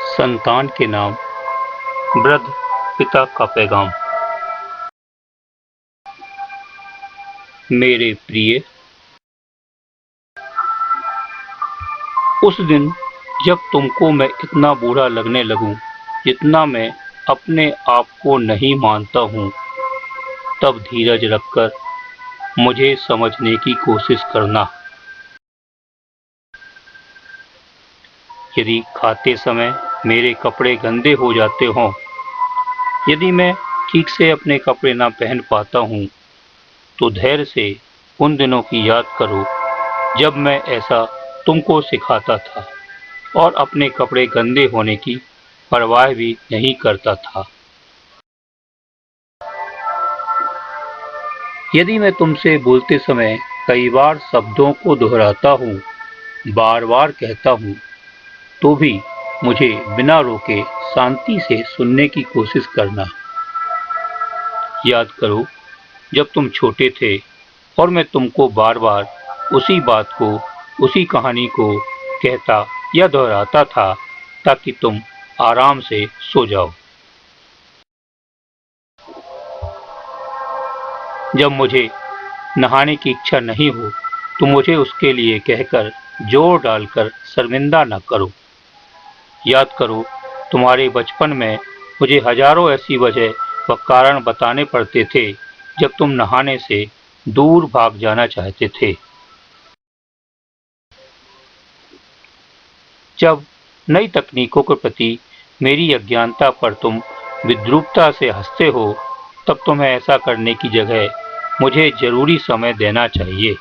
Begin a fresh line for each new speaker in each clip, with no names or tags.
संतान के नाम वृद्ध पिता का पैगाम। मेरे प्रिय, उस दिन जब तुमको मैं इतना बूढ़ा लगने लगूं जितना मैं अपने आप को नहीं मानता हूं, तब धीरज रखकर मुझे समझने की कोशिश करना। यदि खाते समय मेरे कपड़े गंदे हो जाते हों, यदि मैं ठीक से अपने कपड़े ना पहन पाता हूं, तो धैर्य से उन दिनों की याद करो जब मैं ऐसा तुमको सिखाता था और अपने कपड़े गंदे होने की परवाह भी नहीं करता था। यदि मैं तुमसे बोलते समय कई बार शब्दों को दोहराता हूँ, बार बार कहता हूँ, तो भी मुझे बिना रोके शांति से सुनने की कोशिश करना। याद करो, जब तुम छोटे थे और मैं तुमको बार बार उसी बात को, उसी कहानी को कहता या दोहराता था ताकि तुम आराम से सो जाओ। जब मुझे नहाने की इच्छा नहीं हो तो मुझे उसके लिए कहकर जोर डालकर शर्मिंदा न करो। याद करो, तुम्हारे बचपन में मुझे हजारों ऐसी वजह व कारण बताने पड़ते थे जब तुम नहाने से दूर भाग जाना चाहते थे। जब नई तकनीकों के प्रति मेरी अज्ञानता पर तुम विद्रूपता से हंसते हो, तब तुम्हें ऐसा करने की जगह मुझे जरूरी समय देना चाहिए।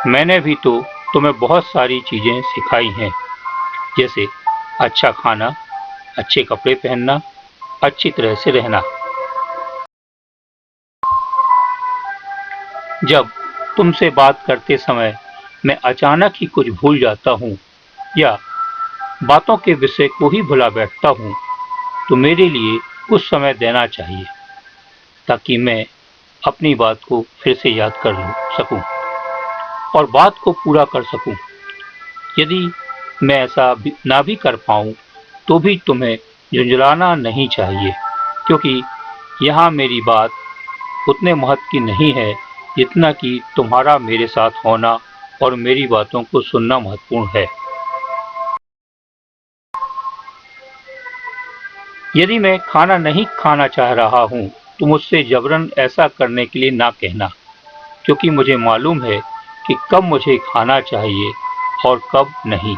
मैंने भी तो तुम्हें बहुत सारी चीजें सिखाई हैं, जैसे अच्छा खाना, अच्छे कपड़े पहनना, अच्छी तरह से रहना। जब तुमसे बात करते समय मैं अचानक ही कुछ भूल जाता हूँ या बातों के विषय को ही भुला बैठता हूँ, तो मेरे लिए कुछ समय देना चाहिए ताकि मैं अपनी बात को फिर से याद कर सकूं और बात को पूरा कर सकूं। यदि मैं ऐसा ना भी कर पाऊं, तो भी तुम्हें झुंझलाना नहीं चाहिए, क्योंकि यहाँ मेरी बात उतने महत्व की नहीं है जितना कि तुम्हारा मेरे साथ होना और मेरी बातों को सुनना महत्वपूर्ण है। यदि मैं खाना नहीं खाना चाह रहा हूँ, तो मुझसे जबरन ऐसा करने के लिए ना कहना, क्योंकि मुझे मालूम है कि कब मुझे खाना चाहिए और कब नहीं।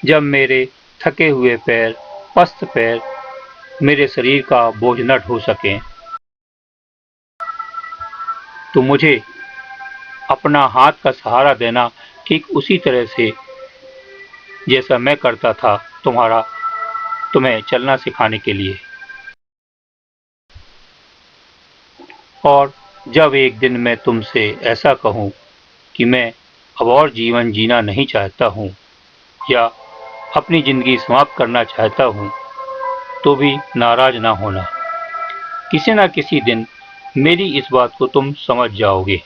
जब मेरे थके हुए पैर, पस्त पैर मेरे शरीर का बोझ न ढो सकें, तो मुझे अपना हाथ का सहारा देना ठीक उसी तरह से जैसा मैं करता था तुम्हें चलना सिखाने के लिए। और जब एक दिन मैं तुमसे ऐसा कहूँ कि मैं अब और जीवन जीना नहीं चाहता हूँ या अपनी जिंदगी समाप्त करना चाहता हूँ, तो भी नाराज ना होना। किसी न किसी दिन मेरी इस बात को तुम समझ जाओगे।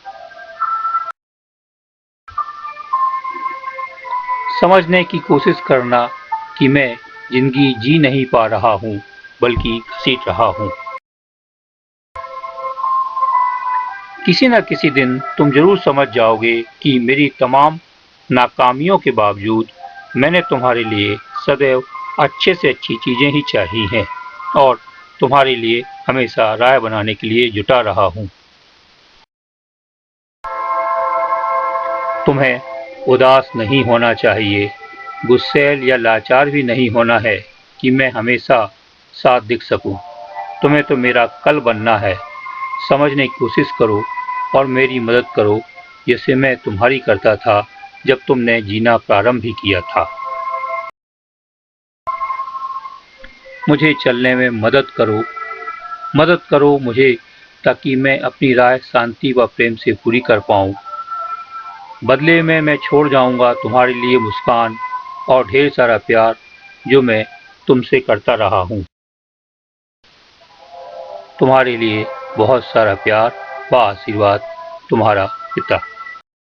समझने की कोशिश करना कि मैं जिंदगी जी नहीं पा रहा हूँ, बल्कि घसीट रहा हूँ। किसी न किसी दिन तुम जरूर समझ जाओगे कि मेरी तमाम नाकामियों के बावजूद मैंने तुम्हारे लिए सदैव अच्छे से अच्छी चीजें ही चाही हैं और तुम्हारे लिए हमेशा राय बनाने के लिए जुटा रहा हूँ। तुम्हें उदास नहीं होना चाहिए, गुस्सैल या लाचार भी नहीं होना है कि मैं हमेशा साथ दिख सकूं। तुम्हें तो मेरा कल बनना है। समझने की कोशिश करो और मेरी मदद करो, जैसे मैं तुम्हारी करता था जब तुमने जीना प्रारंभ भी किया था। मुझे चलने में मदद करो मुझे, ताकि मैं अपनी राह शांति व प्रेम से पूरी कर पाऊं। बदले में मैं छोड़ जाऊंगा तुम्हारे लिए मुस्कान और ढेर सारा प्यार, जो मैं तुमसे करता रहा हूं। तुम्हारे लिए बहुत सारा प्यार, बा आशीर्वाद तुम्हारा पिता।